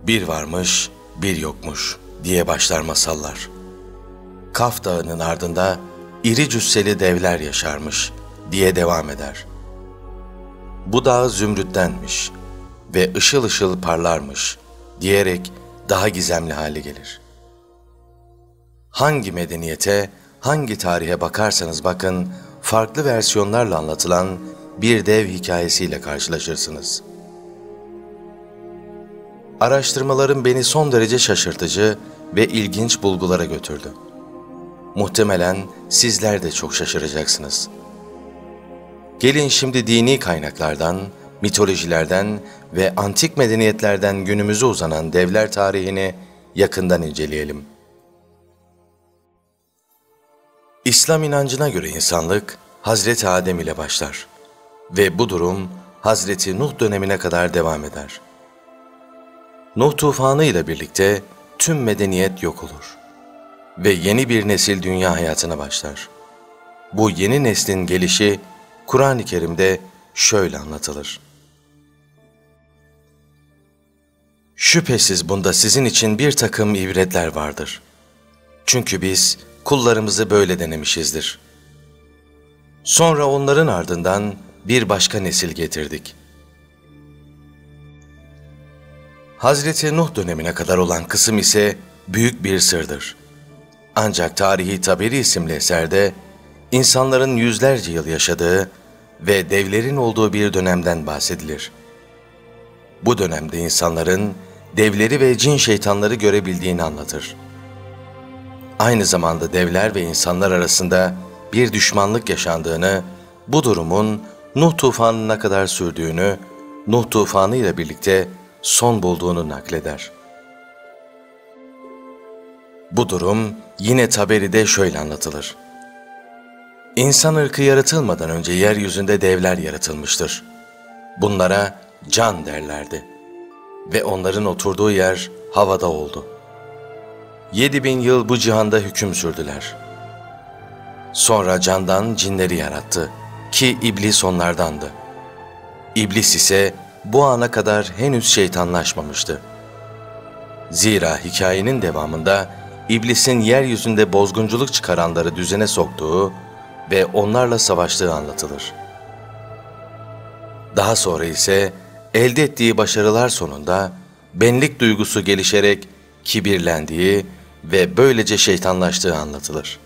Bir varmış, bir yokmuş diye başlar masallar. Kaf Dağı'nın ardında iri cüsseli devler yaşarmış diye devam eder. Bu dağ zümrüttenmiş ve ışıl ışıl parlarmış diyerek daha gizemli hale gelir. Hangi medeniyete, hangi tarihe bakarsanız bakın, farklı versiyonlarla anlatılan bir dev hikayesiyle karşılaşırsınız. Araştırmalarım beni son derece şaşırtıcı ve ilginç bulgulara götürdü. Muhtemelen sizler de çok şaşıracaksınız. Gelin şimdi dini kaynaklardan, mitolojilerden ve antik medeniyetlerden günümüze uzanan devler tarihini yakından inceleyelim. İslam inancına göre insanlık Hazreti Adem ile başlar ve bu durum Hazreti Nuh dönemine kadar devam eder. Nuh tufanı ile birlikte tüm medeniyet yok olur ve yeni bir nesil dünya hayatına başlar. Bu yeni neslin gelişi Kur'an-ı Kerim'de şöyle anlatılır. Şüphesiz bunda sizin için bir takım ibretler vardır. Çünkü biz kullarımızı böyle denemişizdir. Sonra onların ardından bir başka nesil getirdik. Hazreti Nuh dönemine kadar olan kısım ise büyük bir sırdır. Ancak Tarihi Taberi isimli eserde insanların yüzlerce yıl yaşadığı ve devlerin olduğu bir dönemden bahsedilir. Bu dönemde insanların devleri ve cin şeytanları görebildiğini anlatır. Aynı zamanda devler ve insanlar arasında bir düşmanlık yaşandığını, bu durumun Nuh tufanına kadar sürdüğünü, Nuh tufanı ile birlikte son bulduğunu nakleder. Bu durum yine Taberi'de şöyle anlatılır. İnsan ırkı yaratılmadan önce yeryüzünde devler yaratılmıştır. Bunlara can derlerdi ve onların oturduğu yer havada oldu. 7000 yıl bu cihanda hüküm sürdüler. Sonra candan cinleri yarattı ki iblis onlardandı. İblis ise bu ana kadar henüz şeytanlaşmamıştı. Zira hikayenin devamında iblisin yeryüzünde bozgunculuk çıkaranları düzene soktuğu ve onlarla savaştığı anlatılır. Daha sonra ise elde ettiği başarılar sonunda benlik duygusu gelişerek kibirlendiği ve böylece şeytanlaştığı anlatılır.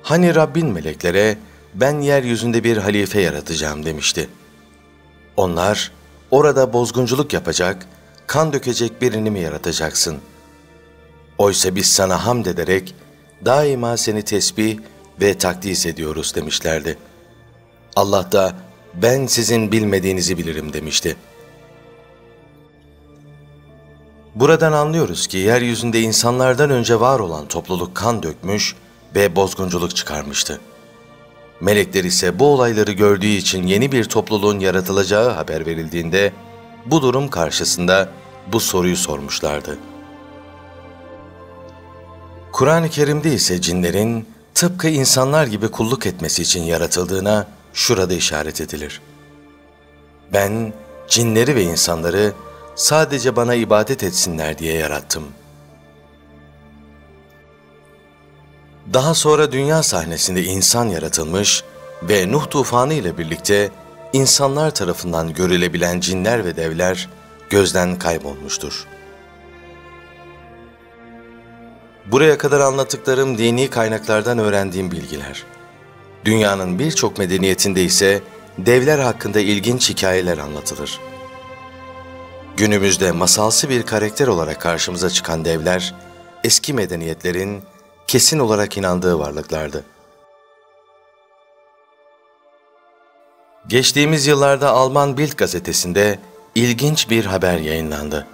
Hani Rabbin meleklere ben yeryüzünde bir halife yaratacağım demişti. Onlar orada bozgunculuk yapacak, kan dökecek birini mi yaratacaksın? Oysa biz sana hamd ederek daima seni tesbih ve takdis ediyoruz demişlerdi. Allah da ben sizin bilmediğinizi bilirim demişti. Buradan anlıyoruz ki yeryüzünde insanlardan önce var olan topluluk kan dökmüş ve bozgunculuk çıkarmıştı. Melekler ise bu olayları gördüğü için yeni bir topluluğun yaratılacağı haber verildiğinde bu durum karşısında bu soruyu sormuşlardı. Kur'an-ı Kerim'de ise cinlerin tıpkı insanlar gibi kulluk etmesi için yaratıldığına şurada işaret edilir. Ben cinleri ve insanları sadece bana ibadet etsinler diye yarattım. Daha sonra dünya sahnesinde insan yaratılmış ve Nuh tufanı ile birlikte insanlar tarafından görülebilen cinler ve devler gözden kaybolmuştur. Buraya kadar anlattıklarım dini kaynaklardan öğrendiğim bilgiler. Dünyanın birçok medeniyetinde ise devler hakkında ilginç hikayeler anlatılır. Günümüzde masalsı bir karakter olarak karşımıza çıkan devler, eski medeniyetlerin kesin olarak inandığı varlıklardı. Geçtiğimiz yıllarda Alman Bild gazetesinde ilginç bir haber yayınlandı.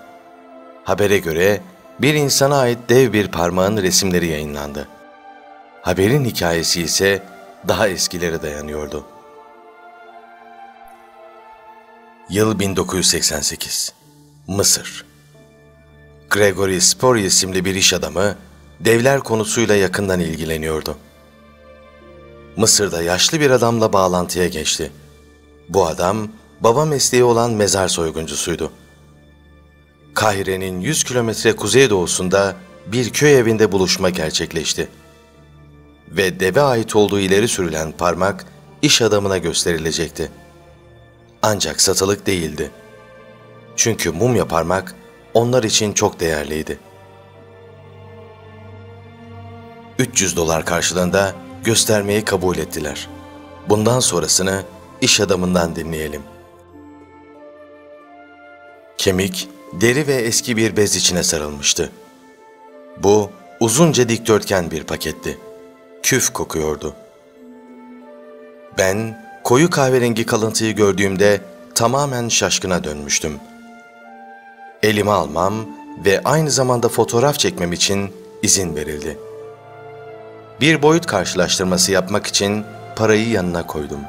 Habere göre bir insana ait dev bir parmağın resimleri yayınlandı. Haberin hikayesi ise daha eskilere dayanıyordu. Yıl 1988. Mısır. Gregory Spori isimli bir iş adamı devler konusuyla yakından ilgileniyordu. Mısır'da yaşlı bir adamla bağlantıya geçti. Bu adam baba mesleği olan mezar soyguncusuydu Kahire'nin 100 kilometre kuzeydoğusunda bir köy evinde buluşma gerçekleşti. Ve deve ait olduğu ileri sürülen parmak iş adamına gösterilecekti. Ancak satılık değildi. Çünkü mumya parmak onlar için çok değerliydi. $300 karşılığında göstermeyi kabul ettiler. Bundan sonrasını iş adamından dinleyelim. Kemik, deri ve eski bir bez içine sarılmıştı. Bu uzunca dikdörtgen bir paketti. Küf kokuyordu. Ben koyu kahverengi kalıntıyı gördüğümde tamamen şaşkına dönmüştüm. Elime almam ve aynı zamanda fotoğraf çekmem için izin verildi. Bir boyut karşılaştırması yapmak için parayı yanına koydum.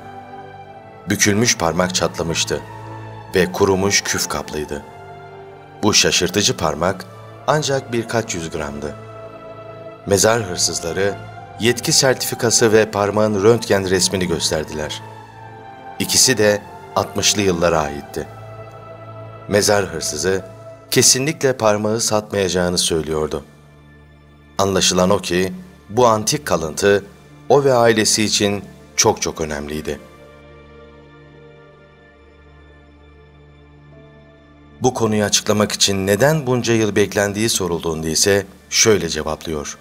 Bükülmüş parmak çatlamıştı ve kurumuş küf kaplıydı. Bu şaşırtıcı parmak ancak birkaç yüz gramdı. Mezar hırsızları yetki sertifikası ve parmağın röntgen resmini gösterdiler. İkisi de 60'lı yıllara aitti. Mezar hırsızı kesinlikle parmağı satmayacağını söylüyordu. Anlaşılan o ki bu antik kalıntı o ve ailesi için çok önemliydi. Bu konuyu açıklamak için neden bunca yıl beklendiği sorulduğunda ise şöyle cevaplıyor.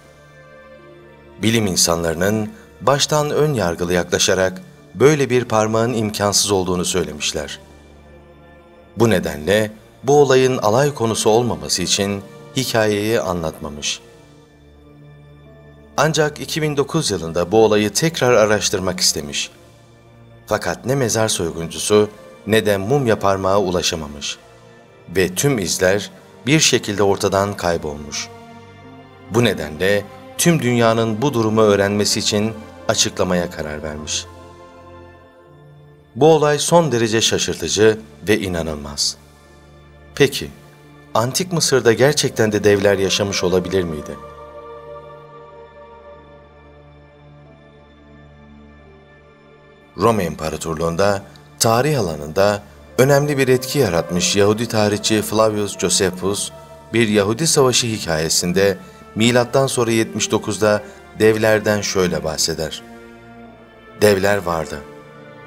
Bilim insanlarının baştan ön yargılı yaklaşarak böyle bir parmağın imkansız olduğunu söylemişler. Bu nedenle bu olayın alay konusu olmaması için hikayeyi anlatmamış. Ancak 2009 yılında bu olayı tekrar araştırmak istemiş. Fakat ne mezar soyguncusu ne de mumya parmağı ulaşamamış. Ve tüm izler bir şekilde ortadan kaybolmuş. Bu nedenle tüm dünyanın bu durumu öğrenmesi için açıklamaya karar vermiş. Bu olay son derece şaşırtıcı ve inanılmaz. Peki, Antik Mısır'da gerçekten de devler yaşamış olabilir miydi? Roma İmparatorluğu'nda tarih alanında önemli bir etki yaratmış Yahudi tarihçi Flavius Josephus, bir Yahudi savaşı hikayesinde milattan sonra 79'da devlerden şöyle bahseder. Devler vardı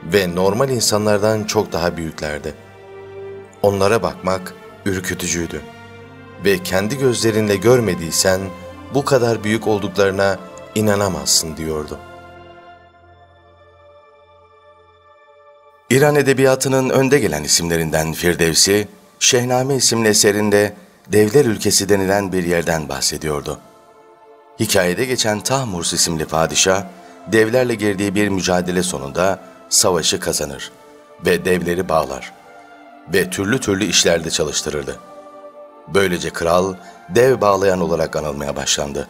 ve normal insanlardan çok daha büyüklerdi. Onlara bakmak ürkütücüydü ve kendi gözlerinle görmediysen bu kadar büyük olduklarına inanamazsın diyordu. İran edebiyatının önde gelen isimlerinden Firdevsi, Şehname isimli eserinde devler ülkesi denilen bir yerden bahsediyordu. Hikayede geçen Tahmurs isimli padişah, devlerle girdiği bir mücadele sonunda savaşı kazanır ve devleri bağlar ve türlü işlerde çalıştırırdı. Böylece kral, dev bağlayan olarak anılmaya başlandı.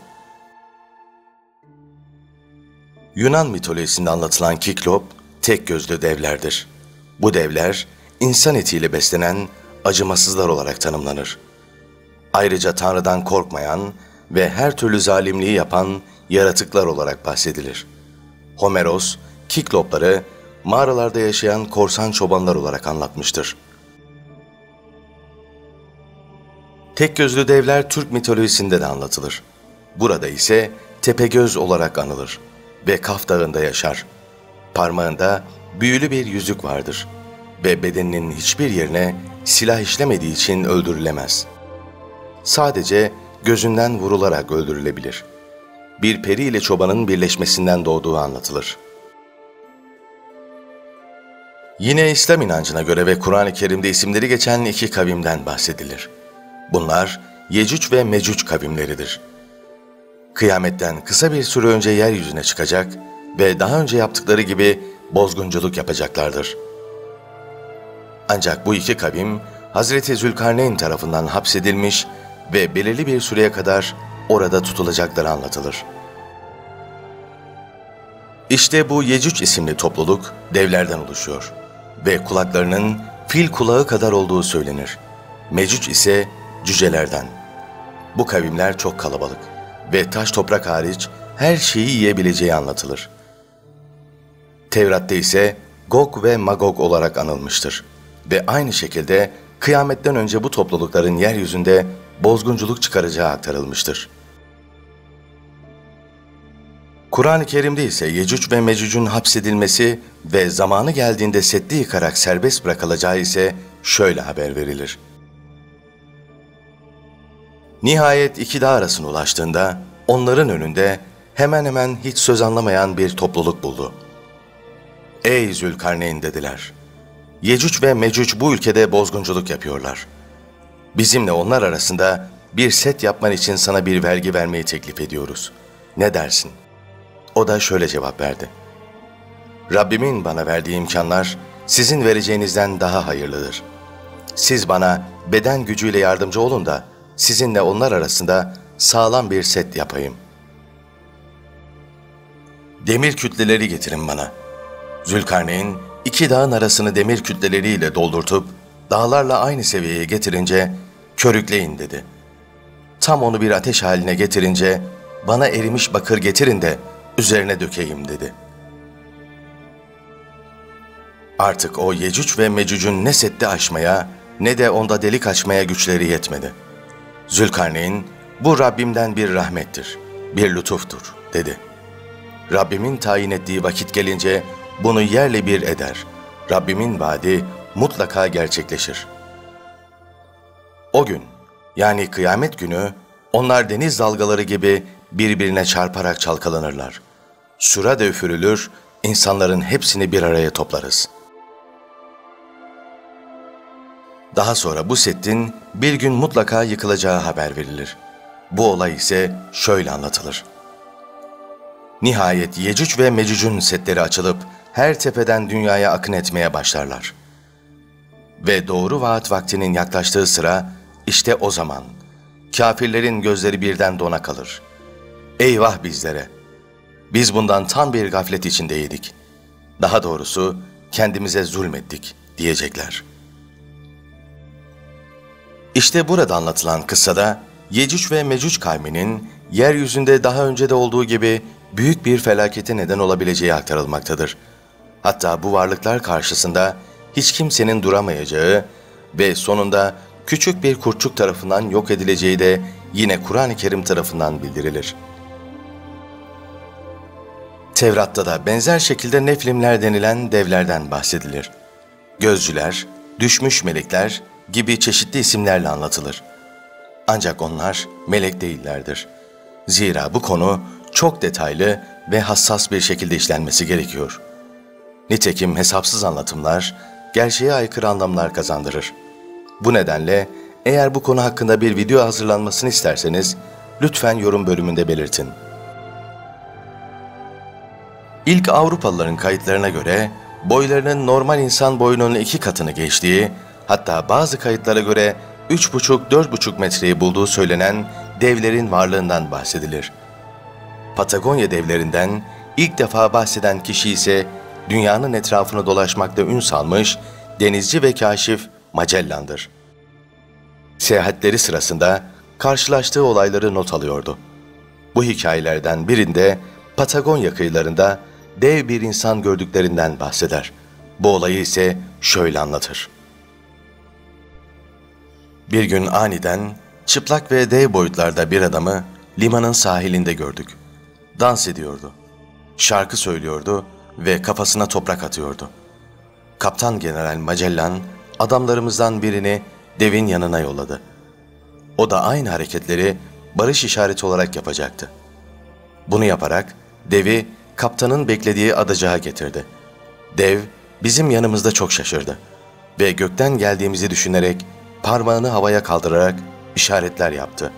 Yunan mitolojisinde anlatılan Kiklop, tek gözlü devlerdir. Bu devler, insan etiyle beslenen acımasızlar olarak tanımlanır. Ayrıca Tanrı'dan korkmayan ve her türlü zalimliği yapan yaratıklar olarak bahsedilir. Homeros, Kiklopları mağaralarda yaşayan korsan çobanlar olarak anlatmıştır. Tek gözlü devler Türk mitolojisinde de anlatılır. Burada ise Tepegöz olarak anılır ve Kaf Dağı'nda yaşar. Parmağında büyülü bir yüzük vardır ve bedeninin hiçbir yerine silah işlemediği için öldürülemez. Sadece gözünden vurularak öldürülebilir. Bir peri ile çobanın birleşmesinden doğduğu anlatılır. Yine İslam inancına göre ve Kur'an-ı Kerim'de isimleri geçen iki kavimden bahsedilir. Bunlar Yecüc ve Mecüc kavimleridir. Kıyametten kısa bir süre önce yeryüzüne çıkacak ve daha önce yaptıkları gibi bozgunculuk yapacaklardır. Ancak bu iki kavim Hazreti Zülkarneyn tarafından hapsedilmiş ve belirli bir süreye kadar orada tutulacakları anlatılır. İşte bu Yecüc isimli topluluk devlerden oluşuyor ve kulaklarının fil kulağı kadar olduğu söylenir. Mecüc ise cücelerden. Bu kavimler çok kalabalık ve taş toprak hariç her şeyi yiyebileceği anlatılır. Tevrat'ta ise Gog ve Magog olarak anılmıştır ve aynı şekilde kıyametten önce bu toplulukların yeryüzünde bozgunculuk çıkaracağı aktarılmıştır. Kur'an-ı Kerim'de ise Yecüc ve Mecüc'ün hapsedilmesi ve zamanı geldiğinde Seddi yıkarak serbest bırakılacağı ise şöyle haber verilir. Nihayet iki dağ arasına ulaştığında onların önünde hemen hemen hiç söz anlamayan bir topluluk buldu. Ey Zülkarneyn dediler. Yecüc ve Mecüc bu ülkede bozgunculuk yapıyorlar. Bizimle onlar arasında bir set yapman için sana bir vergi vermeyi teklif ediyoruz. Ne dersin? O da şöyle cevap verdi. Rabbimin bana verdiği imkanlar sizin vereceğinizden daha hayırlıdır. Siz bana beden gücüyle yardımcı olun da sizinle onlar arasında sağlam bir set yapayım. Demir kütleleri getirin bana. Zülkarneyn iki dağın arasını demir kütleleriyle doldurtup dağlarla aynı seviyeye getirince körükleyin dedi. Tam onu bir ateş haline getirince bana erimiş bakır getirin de üzerine dökeyim dedi. Artık o Yecüc ve Mecüc'ün ne sette aşmaya ne de onda delik açmaya güçleri yetmedi. Zülkarneyn, bu Rabbimden bir rahmettir, bir lütuftur dedi. Rabbimin tayin ettiği vakit gelince bunu yerle bir eder. Rabbimin vaadi mutlaka gerçekleşir. O gün, yani kıyamet günü, onlar deniz dalgaları gibi birbirine çarparak çalkalanırlar. Sura da üfürülür, insanların hepsini bir araya toplarız. Daha sonra bu settin bir gün mutlaka yıkılacağı haber verilir. Bu olay ise şöyle anlatılır. Nihayet Yecüc ve Mecüc'ün setleri açılıp her tepeden dünyaya akın etmeye başlarlar. Ve doğru vaat vaktinin yaklaştığı sıra işte o zaman kâfirlerin gözleri birden dona kalır. Eyvah bizlere! Biz bundan tam bir gaflet içindeydik. Daha doğrusu kendimize zulmettik diyecekler. İşte burada anlatılan kıssada Yecüc ve Mecüc kavminin yeryüzünde daha önce de olduğu gibi büyük bir felakete neden olabileceği aktarılmaktadır. Hatta bu varlıklar karşısında hiç kimsenin duramayacağı ve sonunda küçük bir kurtçuk tarafından yok edileceği de yine Kur'an-ı Kerim tarafından bildirilir. Tevrat'ta da benzer şekilde neflimler denilen devlerden bahsedilir. Gözcüler, düşmüş melekler gibi çeşitli isimlerle anlatılır. Ancak onlar melek değillerdir. Zira bu konu çok detaylı ve hassas bir şekilde işlenmesi gerekiyor. Nitekim hesapsız anlatımlar, gerçeğe aykırı anlamlar kazandırır. Bu nedenle eğer bu konu hakkında bir video hazırlanmasını isterseniz lütfen yorum bölümünde belirtin. İlk Avrupalıların kayıtlarına göre boylarının normal insan boyunun 2 katını geçtiği, hatta bazı kayıtlara göre 3,5-4,5 metreyi bulduğu söylenen devlerin varlığından bahsedilir. Patagonya devlerinden ilk defa bahseden kişi ise dünyanın etrafını dolaşmakta ün salmış denizci ve kaşif Magellan'dır. Seyahatleri sırasında karşılaştığı olayları not alıyordu. Bu hikayelerden birinde Patagonya kıyılarında dev bir insan gördüklerinden bahseder. Bu olayı ise şöyle anlatır. Bir gün aniden çıplak ve dev boyutlarda bir adamı limanın sahilinde gördük. Dans ediyordu, şarkı söylüyordu ve kafasına toprak atıyordu. Kaptan General Magellan adamlarımızdan birini devin yanına yolladı. O da aynı hareketleri barış işareti olarak yapacaktı. Bunu yaparak devi kaptanın beklediği adacığa getirdi. Dev bizim yanımızda çok şaşırdı ve gökten geldiğimizi düşünerek parmağını havaya kaldırarak işaretler yaptı.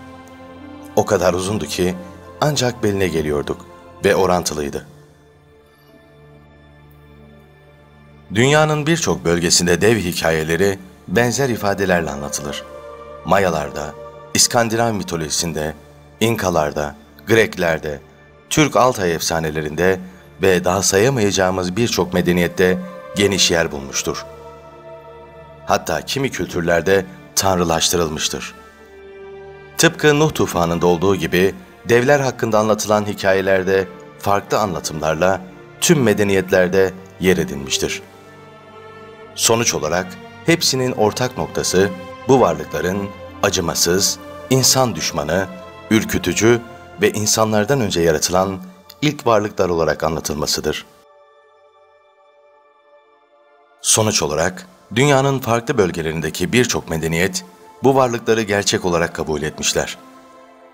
O kadar uzundu ki ancak beline geliyorduk ve orantılıydı. Dünyanın birçok bölgesinde dev hikayeleri benzer ifadelerle anlatılır. Mayalarda, İskandinav mitolojisinde, İnkalarda, Greklerde, Türk Altay efsanelerinde ve daha sayamayacağımız birçok medeniyette geniş yer bulmuştur. Hatta kimi kültürlerde tanrılaştırılmıştır. Tıpkı Nuh tufanında olduğu gibi devler hakkında anlatılan hikayelerde farklı anlatımlarla tüm medeniyetlerde yer edinmiştir. Sonuç olarak hepsinin ortak noktası bu varlıkların acımasız, insan düşmanı, ürkütücü ve insanlardan önce yaratılan ilk varlıklar olarak anlatılmasıdır. Sonuç olarak dünyanın farklı bölgelerindeki birçok medeniyet bu varlıkları gerçek olarak kabul etmişler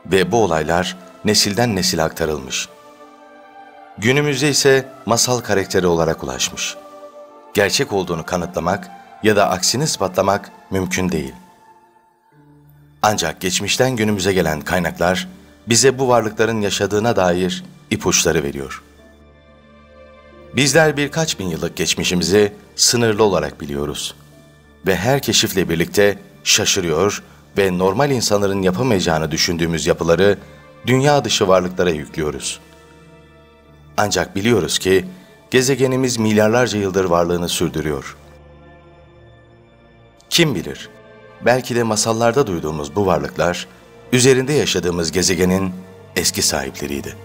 ve bu olaylar nesilden nesile aktarılmış. Günümüzde ise masal karakteri olarak ulaşmış. Gerçek olduğunu kanıtlamak ya da aksini ispatlamak mümkün değil. Ancak geçmişten günümüze gelen kaynaklar bize bu varlıkların yaşadığına dair ipuçları veriyor. Bizler birkaç bin yıllık geçmişimizi sınırlı olarak biliyoruz ve her keşifle birlikte şaşırıyor ve normal insanların yapamayacağını düşündüğümüz yapıları dünya dışı varlıklara yüklüyoruz. Ancak biliyoruz ki gezegenimiz milyarlarca yıldır varlığını sürdürüyor. Kim bilir, belki de masallarda duyduğumuz bu varlıklar üzerinde yaşadığımız gezegenin eski sahipleriydi.